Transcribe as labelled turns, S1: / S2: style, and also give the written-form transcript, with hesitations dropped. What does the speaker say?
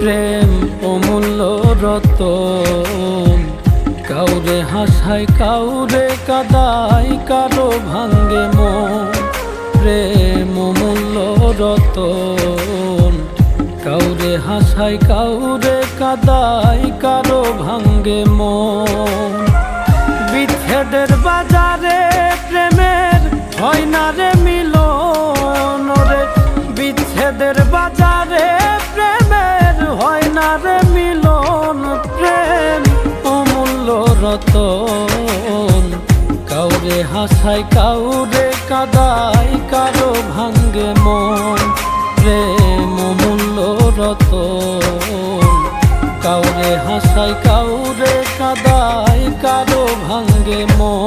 S1: প্রেম অমূল্য রতন, কাউরে হাসায় কাউরে কাদায়, কারো ভাঙ্গে মন। প্রেম অমূল্য রতন, কাউরে হাসায় কাউরে কাদায়, কারো ভাঙ্গে মন। বিচ্ছেদের বাজারে প্রেমের হয় না রে মিলন রে, বিচ্ছেদের বাজারে প্রেমের হয় না রে মিলন। প্রেম অমূল্য রতন, কাউরে হাসায় কাউরে কাদায়, কারো ভাঙ্গে মন। প্রেম অমূল্য রতন, কাউরে হাসায় কাউরে কাদায়, কারো ভাঙ্গে মন।